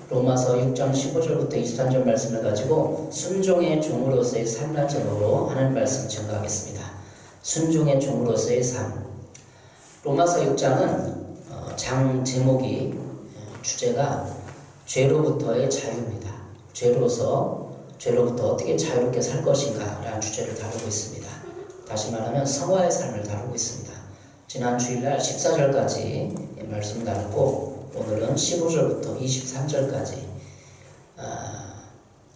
로마서 6장 15절부터 23절 말씀을 가지고 순종의 종으로서의 삶을 제목으로 하는 말씀 전가하겠습니다. 순종의 종으로서의 삶. 로마서 6장은 장 제목이 주제가 죄로부터의 자유입니다. 죄로부터 어떻게 자유롭게 살 것인가 라는 주제를 다루고 있습니다. 다시 말하면 성화의 삶을 다루고 있습니다. 지난 주일날 14절까지 말씀 나누고 오늘은 15절부터 23절까지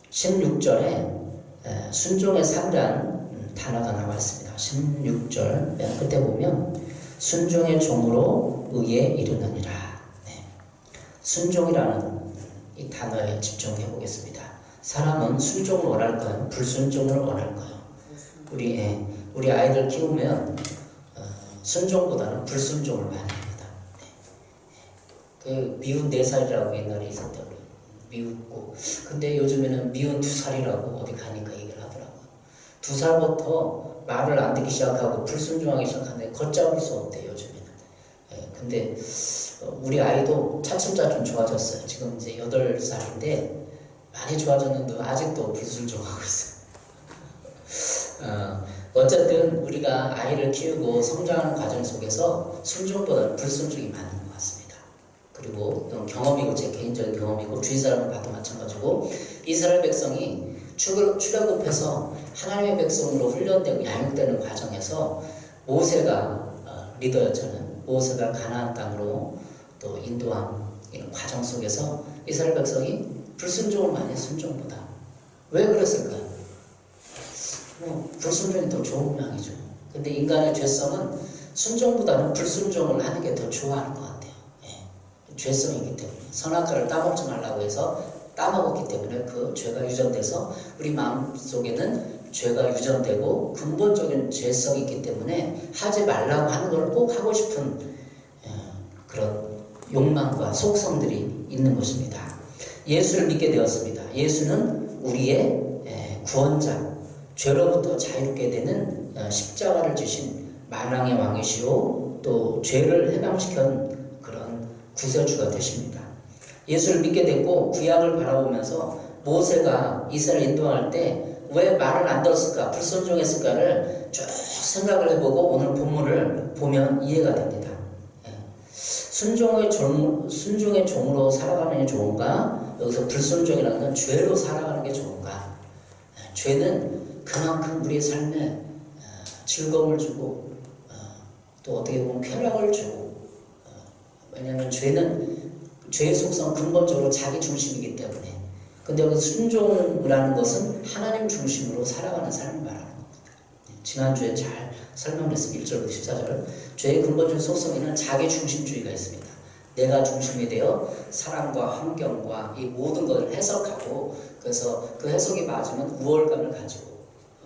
16절에 순종의 삶이라는 단어가 나와 있습니다. 16절 맨 끝에 보면 순종의 종으로 의에 이르느니라. 네. 순종이라는 이 단어에 집중해 보겠습니다. 사람은 순종을 원할까요? 불순종을 원할까요? 우리 아이들 키우면 순종보다는 불순종을 많이 합니다. 그 미운 4살이라고 옛날에 있었다고 미웠고, 근데 요즘에는 미운 2살이라고 어디 가니까 얘기를 하더라고요. 2살부터 말을 안 듣기 시작하고 불순종하기 시작하는데 걷잡을 수 없대요, 요즘에는. 근데 우리 아이도 차츰차츰 좋아졌어요. 지금 이제 8살인데 많이 좋아졌는데 아직도 불순종하고 있어요. 어쨌든 우리가 아이를 키우고 성장하는 과정 속에서 순종보다는 불순종이 많은 것 같습니다. 그리고 경험이고, 제 개인적인 경험이고, 주위 사람을 봐도 마찬가지고, 이스라엘 백성이 출애굽해서 하나님의 백성으로 훈련되고 양육되는 과정에서 모세가 리더였잖아요. 모세가 가나안 땅으로 또 인도하는 이런 과정 속에서 이스라엘 백성이 불순종을 많이 했어요, 순종보다. 왜 그랬을까요? 불순종이 더 좋은 모양이죠. 근데 인간의 죄성은 순종보다는 불순종을 하는 게 더 좋아하는 것 같아요. 죄성이기 때문에. 선악과를 따먹지 말라고 해서 따먹었기 때문에 그 죄가 유전돼서 우리 마음속에는 죄가 유전되고 근본적인 죄성이 있기 때문에 하지 말라고 하는 걸 꼭 하고 싶은 그런 욕망과 속성들이 있는 것입니다. 예수를 믿게 되었습니다. 예수는 우리의 구원자, 죄로부터 자유롭게 되는 십자가를 지신 만왕의 왕이시오, 또 죄를 해방시킨 그런 구세주가 되십니다. 예수를 믿게 됐고 구약을 바라보면서 모세가 이스라엘 인도할 때 왜 말을 안 들었을까, 불순종했을까를 쭉 생각을 해보고 오늘 본문을 보면 이해가 됩니다. 순종의 종으로 살아가는 게 좋은가, 여기서 불순종이라는 건 죄로 살아가는 게 좋은가. 죄는 그만큼 우리의 삶에 즐거움을 주고 또 어떻게 보면 쾌락을 주고, 왜냐하면 죄의 속성 근본적으로 자기 중심이기 때문에. 근데 여기 순종이라는 것은 하나님 중심으로 살아가는 삶을 말하는 겁니다. 지난주에 잘 설명했습니다. 1절부터 14절. 죄의 근본적인 속성에는 자기 중심주의가 있습니다. 내가 중심이 되어 사람과 환경과 이 모든 것을 해석하고, 그래서 그 해석이 맞으면 우월감을 가지고,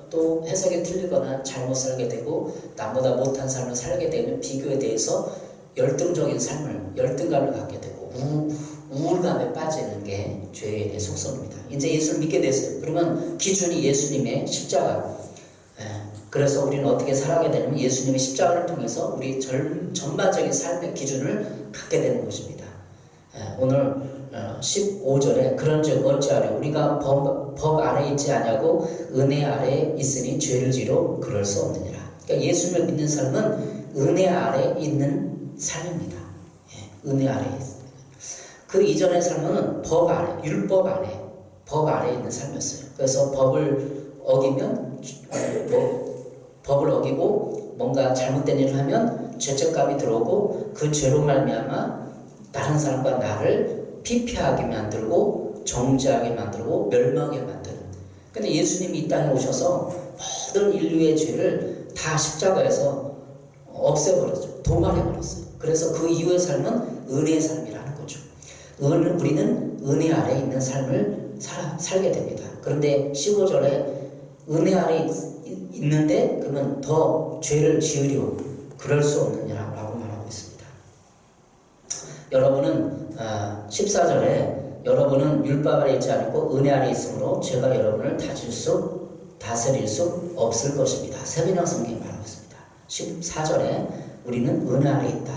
또 해석이 틀리거나 잘못 살게 되고 남보다 못한 삶을 살게 되면 비교에 대해서 열등감을 갖게 되고 우울감에 빠지는 게 죄의 속성입니다. 이제 예수를 믿게 됐어요. 그러면 기준이 예수님의 십자가. 그래서 우리는 어떻게 살아가게 되냐면 예수님의 십자가를 통해서 우리 전반적인 삶의 기준을 갖게 되는 것입니다. 오늘 15절에 그런즉 어찌하려 우리가 법 아래 있지 아니하고 은혜 아래 있으니 죄를 지로 그럴 수 없느니라. 그러니까 예수님을 믿는 삶은 은혜 아래 있는 삶입니다. 은혜 아래 있습니다. 그 이전의 삶은 법 아래, 율법 아래 있는 삶이었어요. 그래서 법을 어기면 법을 어기고 뭔가 잘못된 일을 하면 죄책감이 들어오고 그 죄로 말미암아 다른 사람과 나를 피폐하게 만들고 정죄하게 만들고 멸망하게 만드는. 근데 예수님이 이 땅에 오셔서 모든 인류의 죄를 다 십자가에서 없애버렸죠. 도말해버렸어요. 그래서 그 이후의 삶은 은혜의 삶이라는 거죠. 우리는 은혜 아래 있는 삶을 살게 됩니다. 그런데 15절에 은혜 아래 있는데 그러면 더 죄를 지으려 그럴 수 없느냐라고 말하고 있습니다. 여러분은 14절에 여러분은 율법 아래 있지 않고 은혜 아래 있으므로 죄가 여러분을 다스릴 수 없을 것입니다. 세번역 성경이 말하고 있습니다. 14절에 우리는 은혜 아래 있다.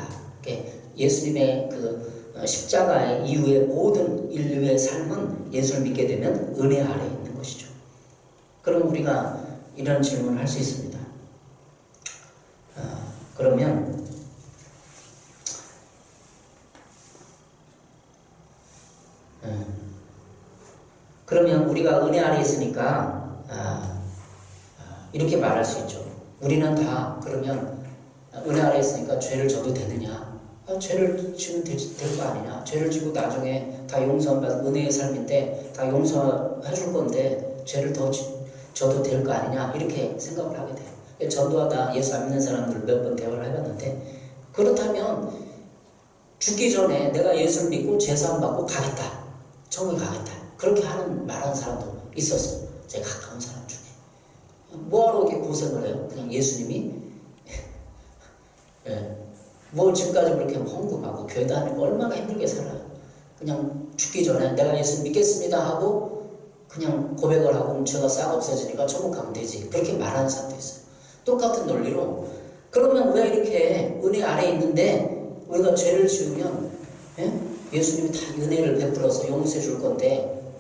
예수님의 그 십자가 이후의 모든 인류의 삶은 예수를 믿게 되면 은혜 아래에 있는 것이죠. 그럼 우리가 이런 질문을 할 수 있습니다. 그러면 우리가 은혜 아래에 있으니까 이렇게 말할 수 있죠. 우리는 다 그러면 은혜 아래에 있으니까 죄를 져도 되느냐? 죄를 지면 될 거 아니냐? 죄를 지고 나중에 다 용서받은 은혜의 삶인데 다 용서해 줄 건데 죄를 더 져도 될 거 아니냐? 이렇게 생각을 하게 돼요. 전도하다 예수 안 믿는 사람들 몇 번 대화를 해봤는데, 그렇다면 죽기 전에 내가 예수를 믿고 제사함 받고 가겠다, 천국에 가겠다, 그렇게 말하는 사람도 있었어요. 제 가까운 사람 중에. 뭐하러 이렇게 고생을 해요? 그냥 예수님이 뭐 지금까지 그렇게 헌금하고 교회 다니고 얼마나 힘들게 살아요. 그냥 죽기 전에 내가 예수 믿겠습니다 하고 그냥 고백을 하고 죄가 싹 없어지니까 천국 가면 되지, 그렇게 말하는 사람도 있어요. 똑같은 논리로, 그러면 왜 이렇게 은혜 아래에 있는데 우리가 죄를 지으면 예수님이 다 은혜를 베풀어서 용서해 줄 건데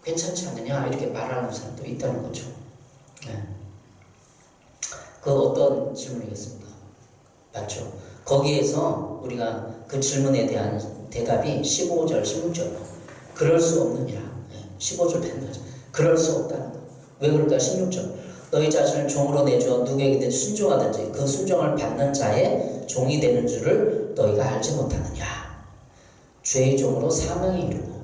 괜찮지 않느냐, 이렇게 말하는 사람도 있다는 거죠. 그 어떤 질문이겠습니까? 맞죠? 거기에서 우리가 그 질문에 대한 대답이 15절, 16절. 그럴 수 없느니라. 15절 펜다죠. 그럴 수 없다는 거. 왜 그럴까? 16절. 너희 자신을 종으로 내주어 누구에게든지 순종하든지 그 순종을 받는 자의 종이 되는 줄을 너희가 알지 못하느냐. 죄의 종으로 사망에 이르고,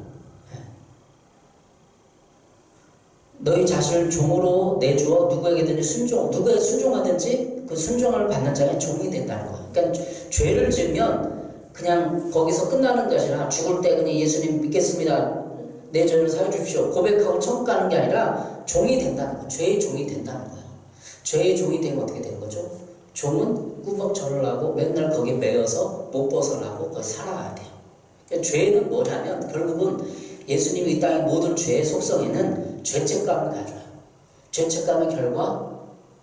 너희 자신을 종으로 내주어 누구에게든지 누구에 순종하든지 그 순종을 받는 자의 종이 된다는 거예요. 그러니까 죄를 지으면 그냥 거기서 끝나는 것이 아니라 죽을 때 그냥 예수님 믿겠습니다, 내 죄를 사해 주십시오 고백하고 천국 가는 게 아니라 종이 된다는 거예요. 죄의 종이 된다는 거예요. 죄의 종이 되면 어떻게 되는 거죠? 종은 꾸벅 절을 하고 맨날 거기에 매여서 못 벗어나고 거기 살아가야 돼요. 그러니까 죄는 뭐냐면 결국은 예수님이 이 땅의 모든 죄의 속성에는 죄책감을 가져요. 죄책감의 결과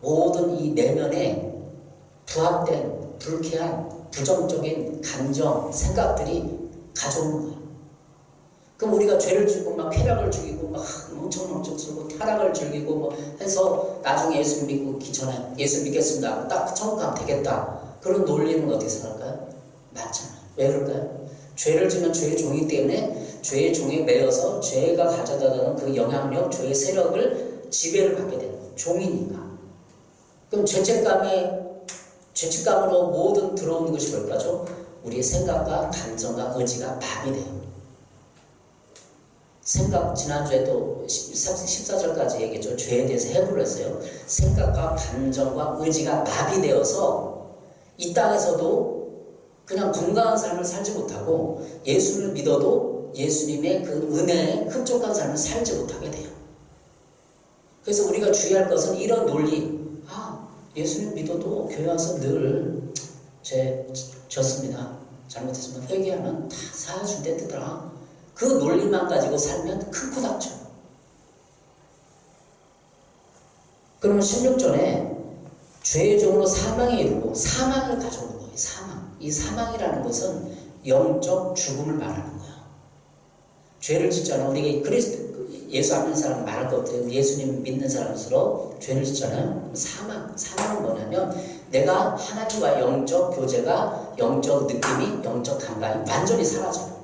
모든 이 내면에 부합된 불쾌한 부정적인 감정, 생각들이 가져오는 거예요. 그럼 우리가 죄를 지고 막 쾌락을 즐기고 막 엄청 쓰고 타락을 즐기고 뭐 해서 나중에 예수 믿고 기전에 예수 믿겠습니다, 딱 천국 가면 되겠다, 그런 논리는 어떻게 생각할까요? 맞잖아요. 왜 그럴까요? 죄를 지면 죄의 종이기 때문에 죄의 종에 매여서 죄가 가져다주는 그 영향력, 죄의 세력을 지배를 받게 되는 거예요. 종이니까. 그럼 죄책감으로 모든 들어오는 것이 뭘까죠? 우리의 생각과 감정과 의지가 마비돼요. 지난주에도 14절까지 얘기했죠. 죄에 대해서 해부를 했어요. 생각과 감정과 의지가 마비되어서 이 땅에서도 그냥 건강한 삶을 살지 못하고 예수를 믿어도 예수님의 그 은혜에 흡족한 삶을 살지 못하게 돼요. 그래서 우리가 주의할 것은 이런 논리. 예수님 믿어도 교회 와서 늘 졌습니다, 잘못했으면 회개하면 다 사해준댔더라, 그 논리만 가지고 살면 큰 코 다쳐요. 그러면 16절에 죄의 종으로 사망에 이르고 사망을 가져오는 거예요. 사망. 이 사망이라는 것은 영적 죽음을 말하는 거예요. 죄를 짓잖아요. 우리가 예수 안 믿는 사람 말할 것 같아요. 예수님 믿는 사람으로 죄를 짓잖아요. 사망은 뭐냐면 내가 하나님과의 영적 교제가, 영적 느낌이, 영적 감각이 완전히 사라져요.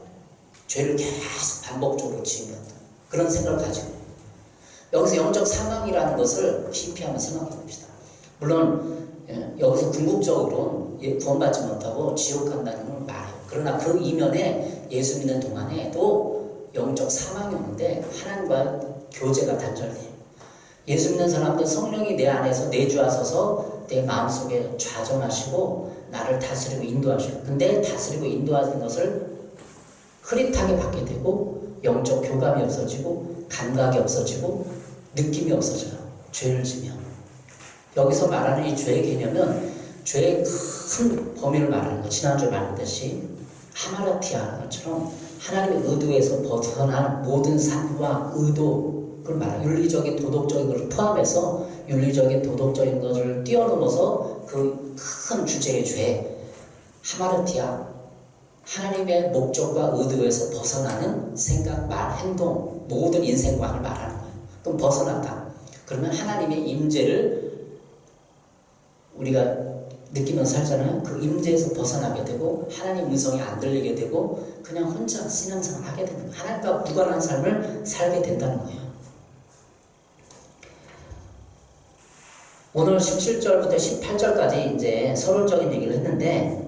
죄를 계속 반복적으로 지으면 그런 생각을 가지고, 여기서 영적 사망이라는 것을 깊이 한번 생각해 봅시다. 물론 여기서 궁극적으로는 구원받지 못하고 지옥 간다는 걸 말해요. 그러나 그 이면에 예수 믿는 동안에도 영적 사망이 오는데 하나님과 교제가 단절돼요. 예수 믿는 사람들 성령이 내 안에서 내주하셔서 내 마음속에 좌정하시고 나를 다스리고 인도하셔요. 근데 다스리고 인도하는 것을 흐릿하게 받게 되고 영적 교감이 없어지고 감각이 없어지고 느낌이 없어져요. 죄를 지면. 여기서 말하는 이 죄의 개념은 죄의 큰 범위를 말하는 거. 지난주에 말했듯이 하마라티아라는 것처럼 하나님의 의도에서 벗어난 모든 삶과 의도, 그걸 말해요. 윤리적인 도덕적인 것을 포함해서 윤리적인 도덕적인 것을 뛰어넘어서 그 큰 주제의 죄, 하마르티아, 하나님의 목적과 의도에서 벗어나는 생각, 말, 행동, 모든 인생관을 말하는 거예요. 그럼 벗어났다. 그러면 하나님의 임재를 우리가 느끼면서 살잖아요. 그 임재에서 벗어나게 되고 하나님 음성이 안 들리게 되고 그냥 혼자 신앙생활을 하게 되는 거예요. 하나님과 무관한 삶을 살게 된다는 거예요. 오늘 17절부터 18절까지 이제 서론적인 얘기를 했는데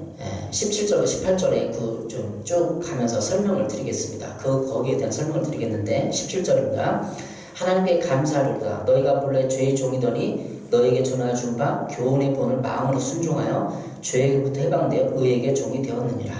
17절과 18절에 좀 쭉 가면서 설명을 드리겠습니다. 거기에 대한 설명을 드리겠는데 17절입니다. 하나님께 감사하리로다. 너희가 본래 죄의 종이더니 너에게 전하 준 바 교훈의 본을 마음으로 순종하여 죄에게부터 해방되어 의에게 종이 되었느니라.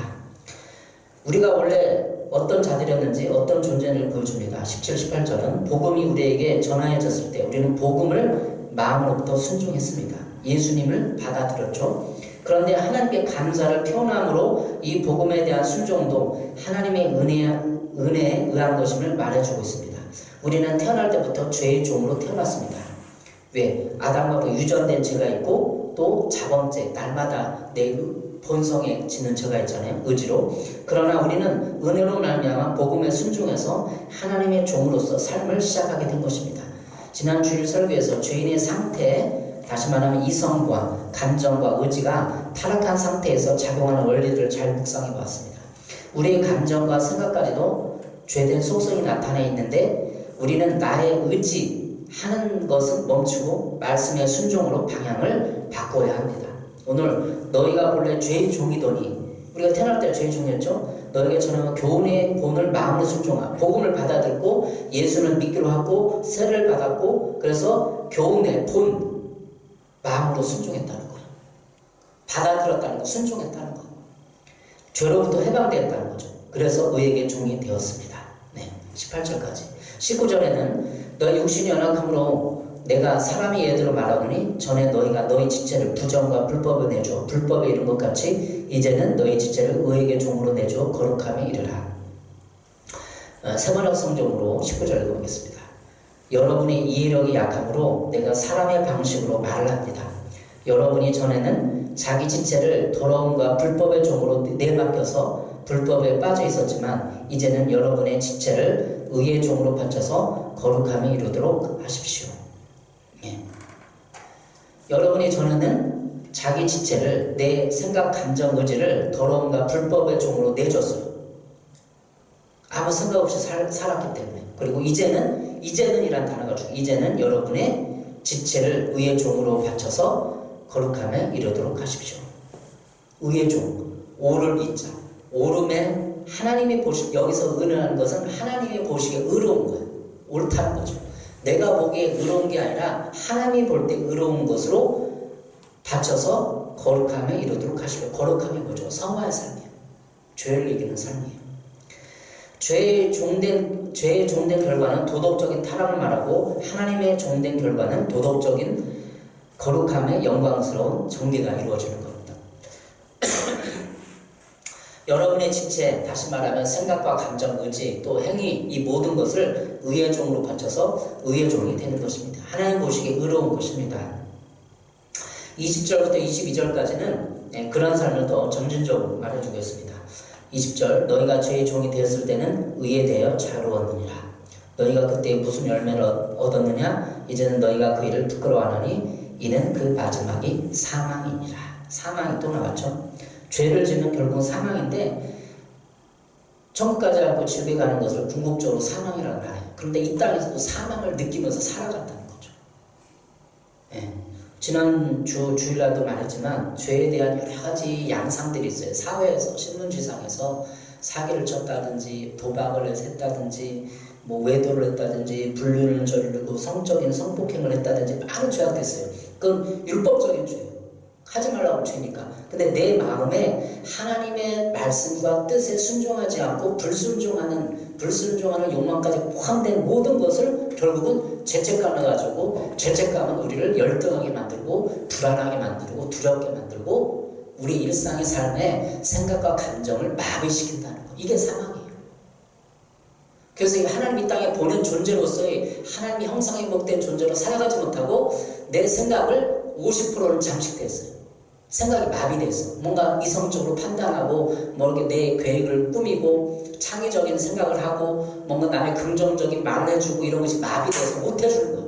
우리가 원래 어떤 자들이었는지 어떤 존재를 보여줍니다. 17, 18절은 복음이 우리에게 전하여졌을 때 우리는 복음을 마음으로부터 순종했습니다. 예수님을 받아들였죠. 그런데 하나님께 감사를 표현함으로 이 복음에 대한 순종도 하나님의 은혜에 의한 것임을 말해주고 있습니다. 우리는 태어날 때부터 죄의 종으로 태어났습니다. 왜? 아담과 유전된 죄가 있고 또 자범죄, 날마다 내 본성에 짓는 죄가 있잖아요. 의지로. 그러나 우리는 은혜로 말미암아 복음에 순종해서 하나님의 종으로서 삶을 시작하게 된 것입니다. 지난 주일 설교에서 죄인의 상태, 다시 말하면 이성과 감정과 의지가 타락한 상태에서 작용하는 원리들을 잘 묵상해 보았습니다. 우리의 감정과 생각까지도 죄된 속성이 나타나 있는데 우리는 나의 의지하는 것은 멈추고 말씀의 순종으로 방향을 바꿔야 합니다. 오늘 너희가 본래 죄의 종이더니 우리가 태어날 때 죄의 종이었죠. 너에게 전하는 교훈의 본을 마음으로 순종하고 복음을 받아들고 예수를 믿기로 하고 세례를 받았고 그래서 교훈의 본 마음으로 순종했다는 거예요. 받아들였다는 거, 순종했다는 거. 죄로부터 해방되었다는 거죠. 그래서 의에게 종이 되었습니다. 네, 18절까지. 19절에는 너희 육신이 연약함으로 내가 사람이 예대로 말하노니 전에 너희가 너희 지체를 부정과 불법에 내줘 불법에 이른 것 같이 이제는 너희 지체를 의에게 종으로 내줘 거룩함에 이르라. 세번역 성경으로 19절 읽어보겠습니다. 여러분의 이해력이 약함으로 내가 사람의 방식으로 말을 합니다. 여러분이 전에는 자기 지체를 더러움과 불법의 종으로 내맡겨서 불법에 빠져 있었지만 이제는 여러분의 지체를 의의 종으로 바쳐서 거룩함에 이르도록 하십시오. 예. 여러분이 전에는 자기 지체를 내 생각, 감정, 의지를 더러움과 불법의 종으로 내줬어요. 아무 생각 없이 살았기 때문에. 그리고 이제는 이란 단어가 중요해요. 이제는 여러분의 지체를 의의 종으로 바쳐서 거룩함에 이르도록 하십시오. 의의 종, 오를 이자. 오름에 하나님이 보시 여기서 의라는 것은 하나님이 보시기에 의로운 거예요. 옳다는 거죠. 내가 보기에 의로운 게 아니라 하나님이 볼 때 의로운 것으로 바쳐서 거룩함에 이르도록 하십시오. 거룩함이 뭐죠? 성화의 삶이에요. 죄를 이기는 삶이에요. 죄의 종된 결과는 도덕적인 타락을 말하고 하나님의 종된 결과는 도덕적인 거룩함의 영광스러운 정리가 이루어지는 겁니다. 여러분의 지체, 다시 말하면 생각과 감정, 의지, 또 행위 이 모든 것을 의의 종으로 바쳐서 의의 종이 되는 것입니다. 하나님 보시기에 의로운 것입니다. 20절부터 22절까지는 그런 삶을 더 점진적으로 말해주겠습니다. 20절 너희가 죄의 종이 되었을 때는 의에 대하여 자유로웠느니라. 너희가 그때 무슨 열매를 얻었느냐? 이제는 너희가 그 일을 부끄러워하느니 이는 그 마지막이 사망이니라. 사망이 또 나왔죠. 죄를 짓는 결국은 사망인데 천국까지 가고 지옥에 가는 것을 궁극적으로 사망이라고 해요. 그런데 이 땅에서도 사망을 느끼면서 살아간다는 거죠. 예. 지난 주일날도 말했지만 죄에 대한 여러 가지 양상들이 있어요. 사회에서 신문지상에서 사기를 쳤다든지 도박을 했다든지 뭐 외도를 했다든지 불륜을 저지르고 성적인 성폭행을 했다든지 많은 죄악도 있어요. 그건 율법적인 죄예요. 하지 말라고 죄니까. 근데 내 마음에 하나님의 말씀과 뜻에 순종하지 않고 불순종하는 욕망까지 포함된 모든 것을 결국은 죄책감을 가지고 죄책감은 우리를 열등하게 만들고 불안하게 만들고 두렵게 만들고 우리 일상의 삶에 생각과 감정을 마비시킨다는 거. 이게 사망이에요. 그래서 하나님 이 땅에 보낸 존재로서의 하나님의 형상에 복된 존재로 살아가지 못하고 내 생각을 50%는 잠식됐어요. 생각이 마비됐어. 뭔가 이성적으로 판단하고 뭐 이렇게 내 계획을 꾸미고 창의적인 생각을 하고 뭔가 남의 긍정적인 말을 해주고 이런 것이 마비돼서 못 해주는 거야.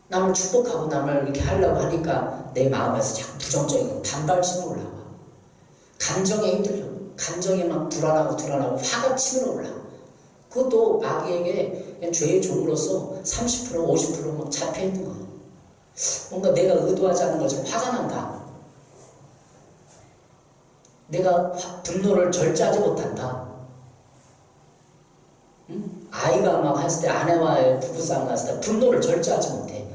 남을 축복하고 남을 이렇게 하려고 하니까 내 마음에서 자꾸 부정적인 반발심이 올라와. 감정에 힘들려. 감정에 막 불안하고 화가 치밀어 올라. 그것도 마귀에게 그냥 죄의 종으로서 30% 50% 잡혀있는 거야. 뭔가 내가 의도하지 않은 것처럼 화가 난다. 내가 분노를 절제하지 못한다. 응? 아이가 막 했을 때 아내와의 부부싸움 났을 때 분노를 절제하지 못해.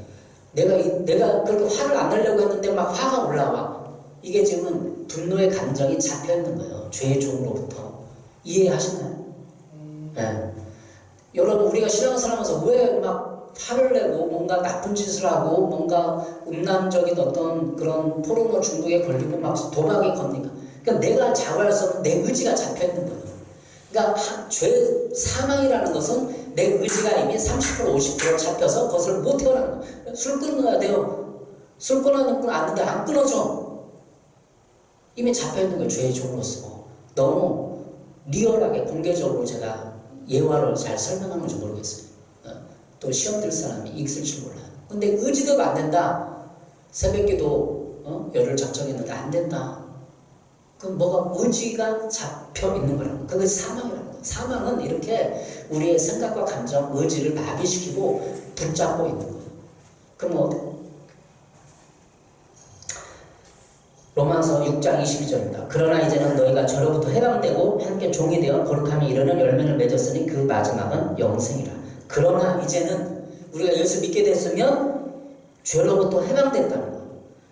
내가 그렇게 화를 안 내려고 했는데 막 화가 올라와. 이게 지금은 분노의 감정이 잡혀있는 거예요. 죄의 종으로부터. 이해하시나요? 네. 여러분, 우리가 신앙생활 하면서 왜 막 화를 내고 뭔가 나쁜 짓을 하고 뭔가 음란적인 어떤 그런 포르노 중독에 걸리고 막 도박에 걸리니까. 그러니까 내가 자고할 수 없는 내 의지가 잡혀있는 거예요. 그러니까 죄 사망이라는 것은 내 의지가 이미 30% 50% 잡혀서 그것을 못 태어나는 거예요. 술 끊어야 돼요. 술 끊어놓고 안 끊어져. 이미 잡혀있는 거예요. 죄의 종으로서. 너무 리얼하게 공개적으로 제가 예화를 잘 설명하는 건지 모르겠어요. 또 시험 들 사람이 있을지 몰라요. 근데 의지대로 안 된다. 새벽기도 열흘 작정했는데 안 된다. 그럼 뭐가 의지가 잡혀 있는 거라고. 그것이 사망이라는 거예요. 사망은 이렇게 우리의 생각과 감정, 의지를 마비시키고 붙잡고 있는 거예요. 그럼 어디? 로마서 6장 22절입니다. 그러나 이제는 너희가 저로부터 해방되고 함께 종이 되어 거룩함에 이르는 열매를 맺었으니 그 마지막은 영생이라. 그러나 이제는 우리가 예수 믿게 됐으면 죄로부터 해방됐다는 거예요.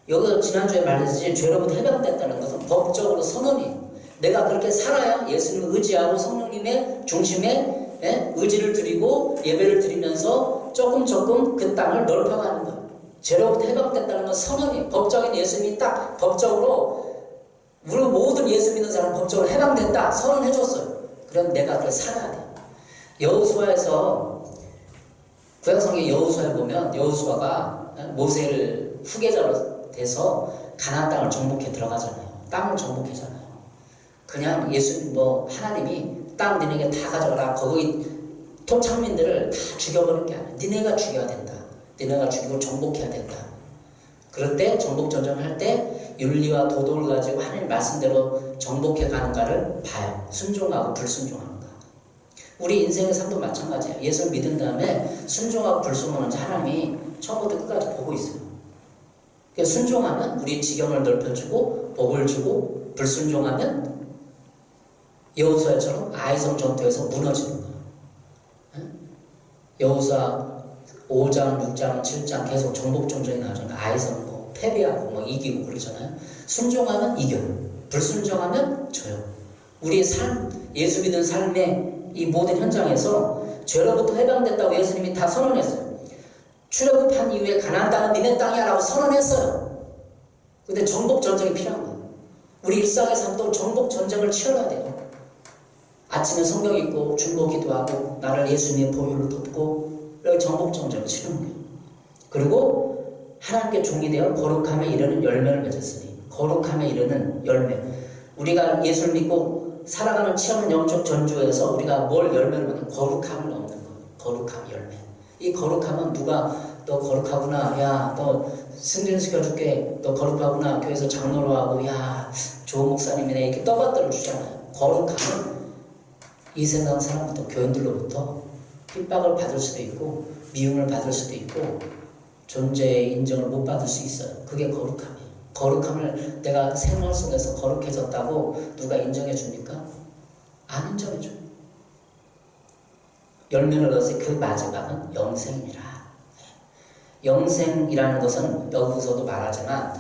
여기 지난주에 말했듯이 죄로부터 해방됐다는 것은 법적으로 선언이에요. 내가 그렇게 살아야 예수님을 의지하고 성령님의 중심에 의지를 드리고 예배를 드리면서 조금 그 땅을 넓혀가는 거예요. 죄로부터 해방됐다는 건 선언이에요. 법적인 예수님이 딱 법적으로 우리 모든 예수 믿는 사람 법적으로 해방됐다 선언해줬어요. 그럼 내가 그걸 살아야 돼요. 여호수아에서 구약성경 여호수아에 보면 여호수아가 모세를 후계자로 돼서 가나안 땅을 정복해 들어가잖아요. 땅을 정복하잖아요. 그냥 예수님 하나님이 땅 니네가 다 가져가라. 거기 토착민들을 다 죽여버리는 게 아니야. 니네가 죽여야 된다. 니네가 죽이고 정복해야 된다. 그럴 때 정복 전쟁을 할 때 윤리와 도덕을 가지고 하나님 말씀대로 정복해 가는가를 봐요. 순종하고 불순종하는가. 우리 인생의 삶도 마찬가지예요. 예수를 믿은 다음에 순종하고 불순종하는지 하나님이 처음부터 끝까지 보고 있어요. 그러니까 순종하면 우리 지경을 넓혀주고 복을 주고 불순종하면 여호수아처럼 아이성 전투에서 무너지는 거예요. 여호수아 5장, 6장, 7장 계속 정복 전쟁이 나오니까 아이성 패배하고 이기고 그러잖아요. 순종하면 이겨요. 불순종하면 져요. 우리의 삶, 예수 믿는 삶의 이 모든 현장에서 죄로부터 해방됐다고 예수님이 다 선언했어요. 출애굽한 이후에 가나안 땅은 니네 땅이야 라고 선언했어요. 근데 정복 전쟁이 필요한 거예요. 우리 일상의 삶도 정복 전쟁을 치러야 돼요. 아침에 성경 읽고 중보 기도하고 나를 예수님의 보혈로 덮고 이렇게 정복 전쟁을 치르는 거예요. 그리고 하나님께 종이 되어 거룩함에 이르는 열매를 맺었으니 거룩함에 이르는 열매. 우리가 예수를 믿고 살아가는 치열한 영적 전주에서 우리가 뭘 열매를 맺는 거룩함을 얻는 거예요. 거룩함 열매. 이 거룩함은 누가 너 거룩하구나. 야, 너 승진시켜줄게. 너 거룩하구나. 교회에서 장로로 하고 야, 좋은 목사님이네. 이렇게 떠받들어 주잖아요. 거룩함은 이 세상 사람부터 교인들로부터 핍박을 받을 수도 있고 미움을 받을 수도 있고 존재의 인정을 못 받을 수 있어요. 그게 거룩함이에요. 거룩함을 내가 생활 속에서 거룩해졌다고 누가 인정해 줍니까? 안 인정해 줘요. 열매를 얻어서 그 마지막은 영생이라. 영생이라는 것은 여기서도 말하지만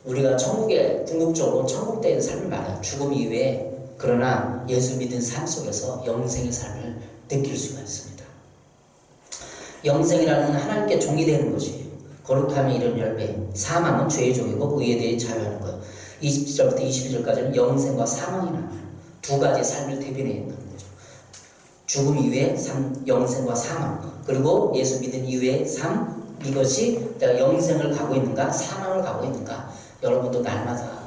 우리가 천국에 궁극적으로 천국대의 삶을 말해요. 죽음 이후에 그러나 예수 믿은 삶 속에서 영생의 삶을 느낄 수가 있습니다. 영생이라는 하나님께 종이 되는 것이에요. 거룩함에 이른 열매. 사망은 죄의 종이고 의에 대해 자유하는 거예요. 20절부터 22절까지는 영생과 사망이라는 두 가지 삶을 대변해 있는 거죠. 죽음 이후의 삶, 영생과 사망. 그리고 예수 믿은 이후의 삶. 이것이 내가 영생을 가고 있는가 사망을 가고 있는가. 여러분도 날마다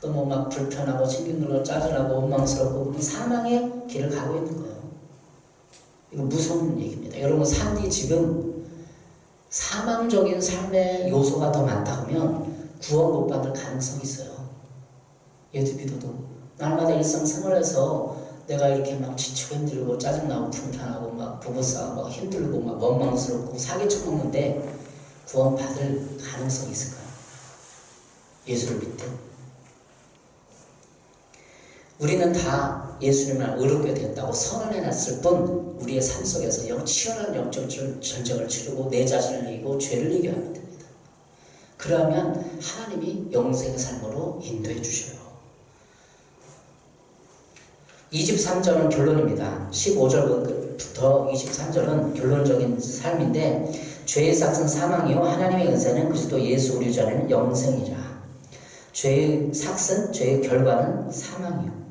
너무 막 불편하고 신경들고 짜증나고 원망스럽고 사망의 길을 가고 있는 거예요. 이거 무서운 얘기입니다. 여러분 삶이 지금 사망적인 삶의 요소가 더 많다 하면 구원 못 받을 가능성이 있어요. 예수 믿어도 날마다 일상생활에서 내가 이렇게 막 지치고 힘들고 짜증나고 불편하고 막 부부싸움 막 힘들고 막 원망스럽고 사기쳐먹는데 구원 받을 가능성이 있을까요? 예수를 믿대. 우리는 다 예수님을 의롭게 됐다고 선언해놨을 뿐 우리의 삶 속에서 치열한 영적 전쟁을 치르고 내 자신을 이기고 죄를 이겨야 합니다. 그러면 하나님이 영생의 삶으로 인도해 주셔요. 23절은 결론입니다. 15절부터 23절은 결론적인 삶인데 죄의 삭은 사망이요 하나님의 은사는 그리스도 예수 우리 주 안에는 영생이라. 죄의 삭은 죄의 결과는 사망이요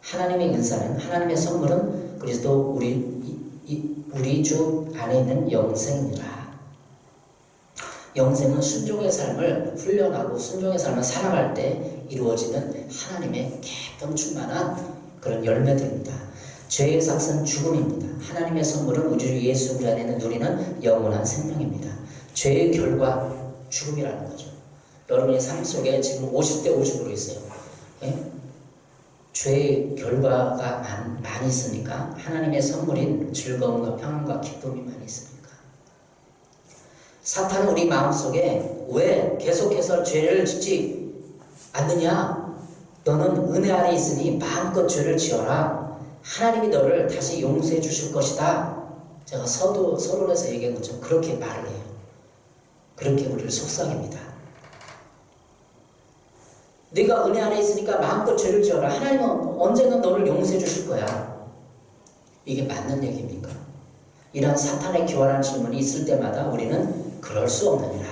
하나님의 은사는 하나님의 선물은 그리스도 우리 주 안에 있는 영생이라. 영생은 순종의 삶을 훈련하고 순종의 삶을 살아갈 때 이루어지는 하나님의 기쁨 충만한 그런 열매들입니다. 죄의 삭은 죽음입니다. 하나님의 선물은 우리 주 예수 우리 안에 누리는 영원한 생명입니다. 죄의 결과 죽음이라는 거죠. 여러분의 삶 속에 지금 50대 50으로 있어요. 예? 죄의 결과가 많이 있으니까 하나님의 선물인 즐거움과 평안과 기쁨이 많이 있으니까 사탄은 우리 마음속에 왜 계속해서 죄를 짓지 않느냐? 너는 은혜 아래 있으니 마음껏 죄를 지어라. 하나님이 너를 다시 용서해 주실 것이다. 제가 서론에서 얘기한 것처럼 그렇게 말을 해요. 그렇게 우리를 속삭입니다. 네가 은혜 안에 있으니까 마음껏 죄를 지어라. 하나님은 언젠가 너를 용서해 주실 거야. 이게 맞는 얘기입니까? 이런 사탄의 교활한 질문이 있을 때마다 우리는 그럴 수 없느니라.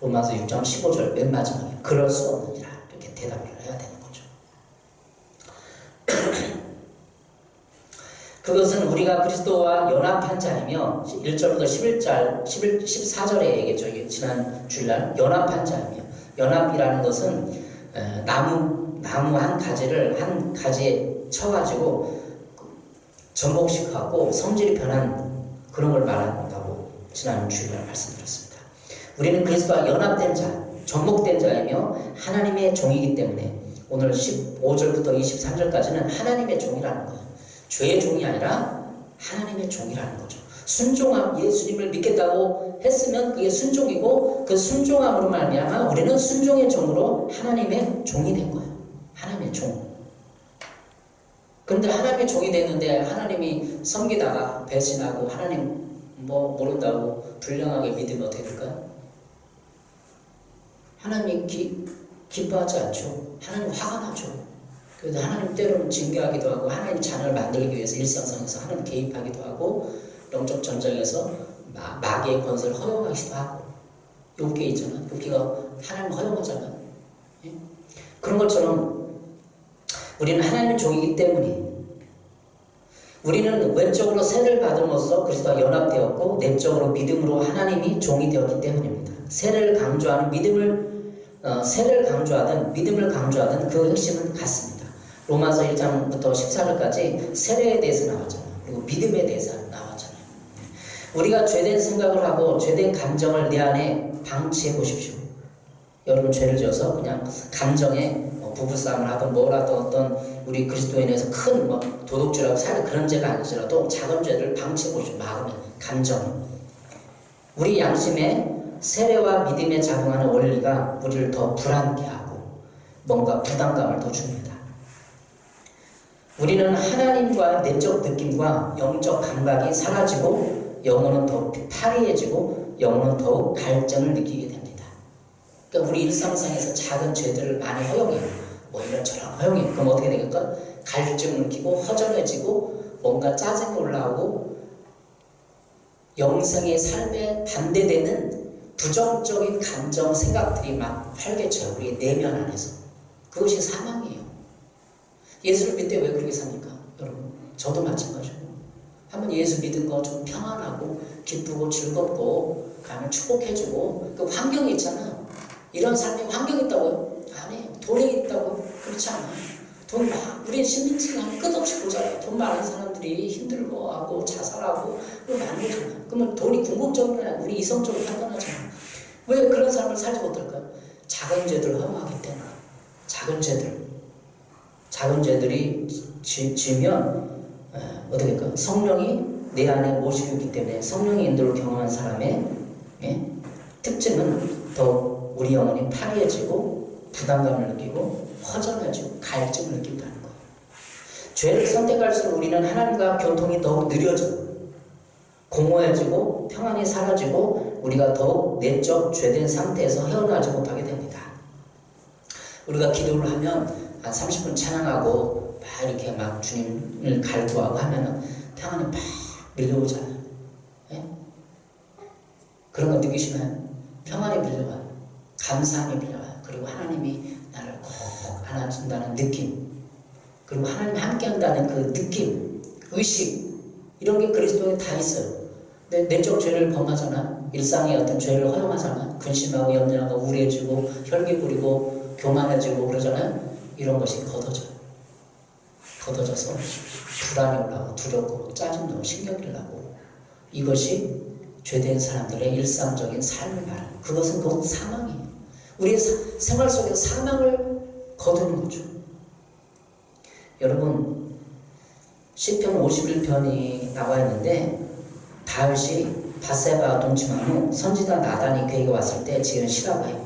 로마서 6장 15절 맨 마지막에 그럴 수 없느니라. 이렇게 대답을 해야 되는 거죠. 그것은 우리가 그리스도와 연합한 자이며 1절부터 14절에 얘기했죠. 지난 주일날 연합한 자이며 연합이라는 것은 나무 한 가지에 쳐가지고 전복식하고 성질이 변한 그런 걸 말한다고 지난 주일날 말씀드렸습니다. 우리는 그리스도와 연합된 자, 접목된 자이며 하나님의 종이기 때문에 오늘 15절부터 23절까지는 하나님의 종이라는 거예요. 죄의 종이 아니라 하나님의 종이라는 거죠. 순종함, 예수님을 믿겠다고 했으면 그게 순종이고 그 순종함으로 말미암아 우리는 순종의 종으로 하나님의 종이 된 거예요. 하나님의 종. 근데 하나님의 종이 됐는데 하나님이 섬기다가 배신하고 하나님 모른다고 불량하게 믿으면 어떻게 될까요? 하나님이 기뻐하지 않죠. 하나님 화가 나죠. 그래서 하나님 때로는 징계하기도 하고 하나님 자녀를 만들기 위해서 일상생활에서 하나님 개입하기도 하고 영적 전쟁에서 마귀의 권세를 허용하기도 하고 욥기 있잖아. 욥기가 하나님 허용하잖아. 예? 그런 것처럼 우리는 하나님의 종이기 때문에 우리는 외적으로 세를 받음으로써 그리스도와 연합되었고 내적으로 믿음으로 하나님이 종이 되었기 때문입니다. 세를 강조하든 믿음을 강조하든 그 핵심은 같습니다. 로마서 1장부터 14절까지 세례에 대해서 나왔잖아요. 그리고 믿음에 대해서 나왔잖아요. 우리가 죄된 생각을 하고 죄된 감정을 내 안에 방치해 보십시오. 여러분 죄를 지어서 그냥 감정에 부부싸움을 하든 뭐라도 어떤 우리 그리스도인에서 큰 도둑질하고 살인 그런 죄가 아니더라도 작은 죄를 방치해 보십시오. 마음에, 감정에. 우리 양심에 세례와 믿음에 작용하는 원리가 우리를 더 불안케 하고 뭔가 부담감을 더 줍니다. 우리는 하나님과의 내적 느낌과 영적 감각이 사라지고 영혼은 더 파리해지고 영혼은 더욱 갈증을 느끼게 됩니다. 그러니까 우리 일상상에서 작은 죄들을 많이 허용해요. 이런저런 허용해요. 그럼 어떻게 되겠까? 갈증을 느끼고 허전해지고 뭔가 짜증이 올라오고 영생의 삶에 반대되는 부정적인 감정, 생각들이 막 활개쳐요. 우리의 내면 안에서. 그것이 사망이에요. 예수를 믿되 왜 그렇게 삽니까? 여러분, 저도 마찬가지고. 한번 예수 믿은 거 좀 평안하고 기쁘고 즐겁고 가면 축복해주고 그 환경이 있잖아요. 이런 삶의 환경이 있다고요? 아니에요. 돈이 있다고? 그렇지 않아요. 돈 우리 신민증 끝없이 보잖아요. 돈 많은 사람들이 힘들어하고 자살하고 많은 거잖아요. 그러면 돈이 궁극적으로 아니라 우리 이성적으로 판단하잖아요. 왜 그런 삶을 살지 못할까요? 작은 죄들을 허용하기 때문에. 작은 죄들이 지으면 어떻게 할까요? 성령이 내 안에 모시고 있기 때문에 성령의 인도를 경험한 사람의 특징은 더 우리 영혼이 파리해지고 부담감을 느끼고 허전해지고 갈증을 느낀다는 거예요. 죄를 선택할수록 우리는 하나님과 교통이 더욱 느려져요. 공허해지고 평안이 사라지고 우리가 더욱 내적 죄된 상태에서 헤어나지 못하게 됩니다. 우리가 기도를 하면 한 30분 찬양하고 막 이렇게 막 주님을 갈구하고 하면은 평안이 막 밀려오잖아요. 네? 그런 거 느끼시나요? 평안이 밀려와요. 감사함이 밀려와요. 그리고 하나님이 나를 꼭 안아준다는 느낌, 그리고 하나님이 함께한다는 그 느낌, 의식, 이런 게 그리스도에 다 있어요. 내적 죄를 범하잖아. 일상의 어떤 죄를 허용하잖아. 근심하고 염려하고 우울해지고 혈기 부리고 교만해지고 그러잖아요. 이런 것이 걷어져서 불안이 올라오고 두렵고 짜증나고 신경질 나고, 이것이 죄된 사람들의 일상적인 삶을 말하는, 그것은 곧 사망이에요. 우리의 생활 속에서 사망을 거두는 거죠. 여러분, 시편 51편이 나와 있는데 다윗이 밧세바와 동침한 후 선지자 나단이 그에게 왔을 때 지은 시라고 해요.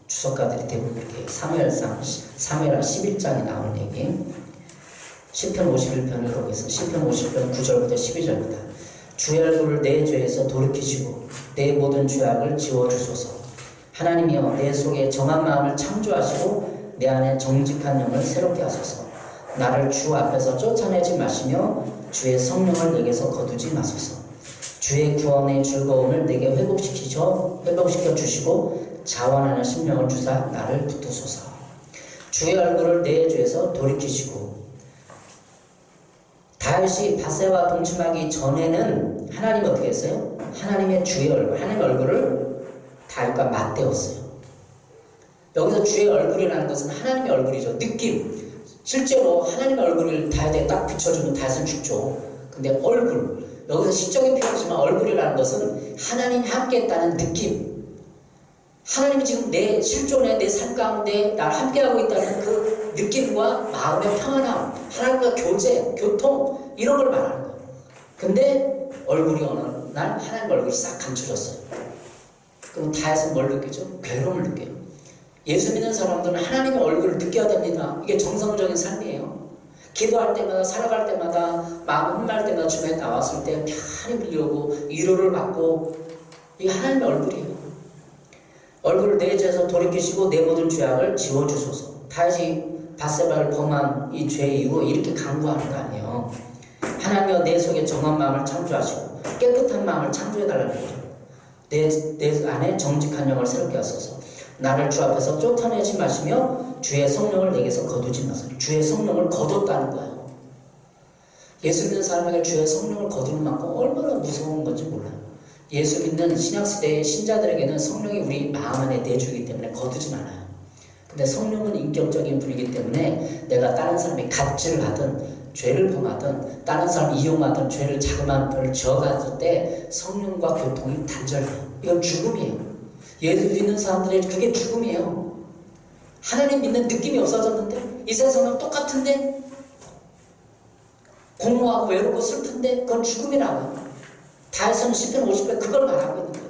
주석가들이 대부분 이렇게 사무엘하 11장에 나오는 얘기. 시편 51편을 거기서 시편 50편 9절부터 12절부터 주의 얼굴을 내 죄에서 돌이키시고 내 모든 죄악을 지워주소서. 하나님이여 내 속에 정한 마음을 창조하시고 내 안에 정직한 영을 새롭게 하소서. 나를 주 앞에서 쫓아내지 마시며 주의 성령을 내게서 거두지 마소서. 주의 구원의 즐거움을 내게 회복시켜 주시고 자원하는 심령을 주사 나를 붙드소서. 주의 얼굴을 내 죄에서 돌이키시고. 다윗이 밧세바와 동침하기 전에는 하나님이 어떻게 했어요? 하나님의 주의 얼굴, 하나님의 얼굴을 다윗과 맞대었어요. 여기서 주의 얼굴이라는 것은 하나님의 얼굴이죠. 느낌. 실제로 하나님의 얼굴을 다윗에 딱 비춰주면 다윗은 죽죠. 근데 얼굴, 여기서 시적인 표현이지만 얼굴이라는 것은 하나님이 함께했다는 느낌. 하나님이 지금 내 실존에 내 삶 가운데 날 함께하고 있다는 그 느낌과 마음의 평안함, 하나님과 교제, 교통, 이런 걸 말하는 거예요. 근데 얼굴이 어느 날 하나님 얼굴이 싹 감춰졌어요. 그럼 다윗은 뭘 느끼죠? 괴로움을 느껴요. 예수 믿는 사람들은 하나님의 얼굴을 느껴야 됩니다. 이게 정상적인 삶이에요. 기도할 때마다, 살아갈 때마다, 마음 흠날 때마다 주변에 나왔을 때 편히 밀려오고 위로를 받고, 이게 하나님의 얼굴이에요. 얼굴을 내 죄에서 돌이키시고 내 모든 죄악을 지워주소서. 다시 밧세바를 범한 이 죄 이후 이렇게 간구하는 거 아니에요. 하나님여 내 속에 정한 마음을 창조하시고 깨끗한 마음을 창조해달라는 거죠. 내 안에 정직한 영을 새롭게 하소서. 나를 주 앞에서 쫓아내지 마시며 주의 성령을 내게서 거두지 마소서. 주의 성령을 거뒀다는 거예요. 예수 믿는 사람에게 주의 성령을 거두는 만큼 얼마나 무서운 건지 몰라요. 예수 믿는 신약시대의 신자들에게는 성령이 우리 마음 안에 내주기 때문에 거두진 않아요. 근데 성령은 인격적인 분이기 때문에 내가 다른 사람이 갑질을 하든 죄를 범하든 다른 사람 이용하든 죄를 자그마한 벌을 지어갔을 때 성령과 교통이 단절해요. 이건 죽음이에요. 예수 믿는 사람들의 그게 죽음이에요. 하나님 믿는 느낌이 없어졌는데, 이 세상은 똑같은데, 공허하고 외롭고 슬픈데 그건 죽음이라고요. 다윗은 시편 50편 그걸 말하고 있는 거예요.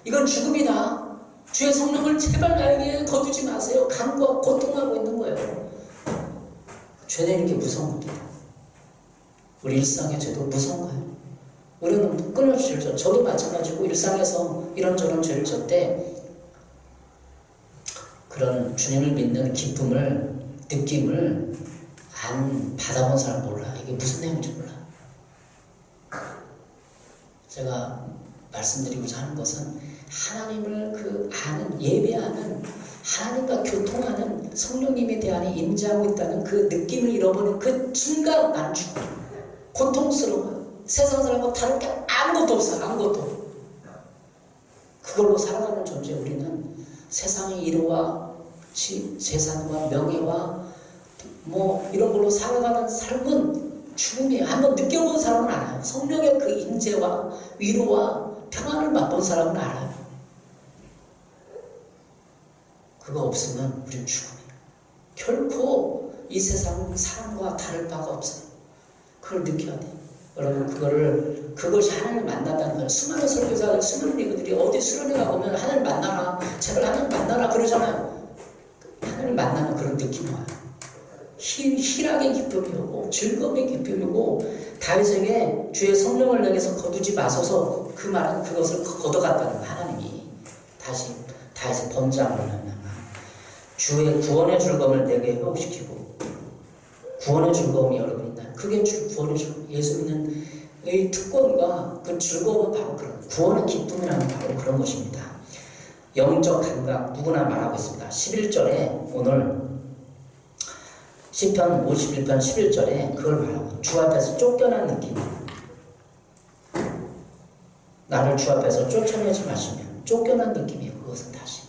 이건 죽음이다. 주의 성령을 제발 나에게 거두지 마세요. 간구하고 고통하고 있는 거예요. 죄는 이렇게 무서운 겁니다. 우리 일상의 죄도 무서운 거예요. 우리는 끊임없이 죄를 져. 저도 마찬가지고 일상에서 이런저런 죄를 졌대 그런 주님을 믿는 기쁨을, 느낌을 안 받아본 사람 몰라. 이게 무슨 내용인지 몰라. 제가 말씀드리고자 하는 것은 하나님을 그 아는, 예배하는, 하나님과 교통하는 성령님에 대한 인지하고 있다는 그 느낌을 잃어버린 그 순간 나는 죽어. 고통스러워. 세상 사람과 다른 게 아무것도 없어. 아무것도. 그걸로 살아가는 존재 우리는 세상의 이루와 재산과 명예와 뭐 이런 걸로 살아가는 삶은 죽음이에요. 한번 느껴본 사람은 알아요. 성령의 그 인재와 위로와 평안을 맛본 사람은 알아요. 그거 없으면 우리는 죽음이에요. 결코 이 세상은 사람과 다를 바가 없어요. 그걸 느껴야 돼요. 여러분 그것이 하나님을 만난다는 거예요. 수많은 설교자, 수많은 리그들이 어디 수련회 가보면 하나님 만나라, 제발 하나님 만나라 그러잖아요. 하나님 만나는 그런 느낌이 와요. 희락의 기쁨이 오고 즐거움의 기쁨이 오고 다윗에게 주의 성령을 내게서 거두지 마소서 그 말은 그것을 걷어갔다는 거예요. 하나님이 다시 다윗의 번장을 하면 주의 구원의 즐거움을 내게 회복시키고 구원의 즐거움이 여러분 있나요? 그게 구원의 즐거움. 예수 믿는 이 특권과 그 즐거움은 바로 그런 구원의 기쁨이라는 바로 그런 것입니다. 영적 감각 누구나 말하고 있습니다. 11절에 오늘 시편 51편 11절에 그걸 말하고 주 앞에서 쫓겨난 느낌. 나를 주 앞에서 쫓아내지 마시면 쫓겨난 느낌이에요. 그것은 다시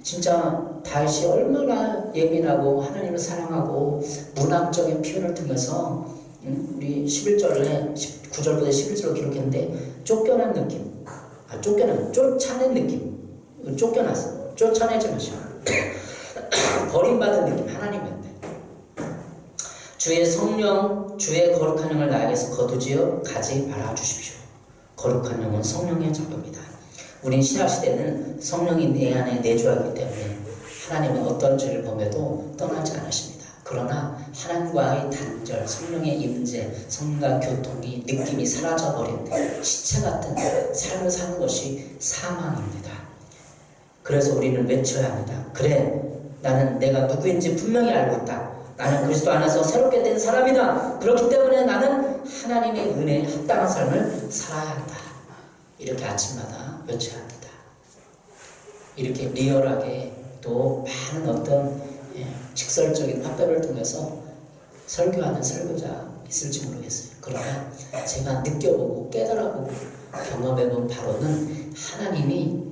진짜 다윗이 얼마나 예민하고 하나님을 사랑하고 문학적인 표현을 통해서 우리 11절에 9절부터 11절로 기록했는데 쫓겨난 느낌, 쫓아낸 느낌, 쫓겨났어. 쫓아내지 마시고 버림받은 느낌, 하나님한테 주의 성령, 주의 거룩한 영을 나에게서 거두지어 가지 말아 주십시오. 거룩한 영은 성령의 작업입니다. 우린 신약시대는 성령이 내 안에 내주하기 때문에 하나님은 어떤 죄를 범해도 떠나지 않으십니다. 그러나 하나님과의 단절, 성령의 임재, 성령과 교통이 느낌이 사라져버린 시체 같은 삶을 사는 것이 사망입니다. 그래서 우리는 외쳐야 합니다. 그래, 나는 내가 누구인지 분명히 알고 있다. 나는 그리스도 안에서 새롭게 된 사람이다. 그렇기 때문에 나는 하나님의 은혜에 합당한 삶을 살아야 한다. 이렇게 아침마다 외쳐야 합니다. 이렇게 리얼하게 또 많은 어떤 직설적인 화법을 통해서 설교하는 설교자 있을지 모르겠어요. 그러나 제가 느껴보고 깨달아보고 경험해본 바로는 하나님이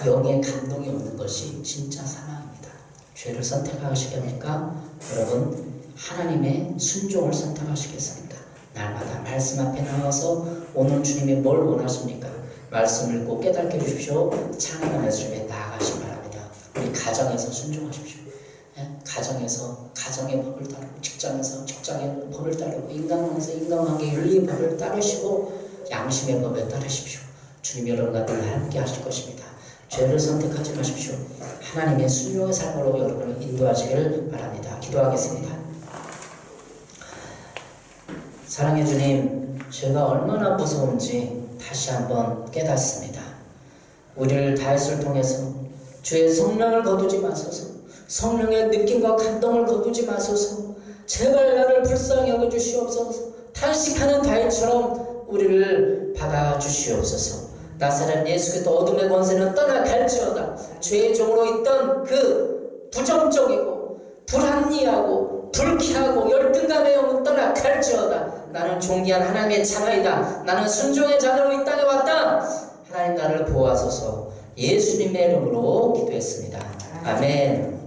영의 감동이 없는 것이 진짜 사망입니다. 죄를 선택하시겠습니까? 여러분 하나님의 순종을 선택하시겠습니다. 날마다 말씀 앞에 나와서 오늘 주님이 뭘 원하십니까? 말씀을 꼭 깨닫게 해주십시오. 찬양하면서 주님에 나아가시기 바랍니다. 우리 가정에서 순종하십시오. 가정에서 가정의 법을 따르고 직장에서 직장의 법을 따르고 인간관계에서 인간관계 윤리의 법을 따르시고 양심의 법에 따르십시오. 주님 여러분과 늘 함께 하실 것입니다. 죄를 선택하지 마십시오. 하나님의 순종의 삶으로 여러분을 인도하시기를 바랍니다. 기도하겠습니다. 사랑해 주님, 죄가 얼마나 무서운지 다시 한번 깨닫습니다. 우리를 다윗을 통해서 주의 성령을 거두지 마소서, 성령의 느낌과 감동을 거두지 마소서, 제발 나를 불쌍히 여겨주시옵소서, 탄식하는 다윗처럼 우리를 받아주시옵소서. 나사렛 예수 그리스도 어둠의 권세는 떠나갈지어다. 죄의 종으로 있던 그 부정적이고 불합리하고 불쾌하고 열등감의 영은 떠나갈지어다. 나는 존귀한 하나님의 자녀이다. 나는 순종의 자녀로 이 땅에 왔다. 하나님 나를 보호하소서. 예수님의 이름으로 기도했습니다. 아멘.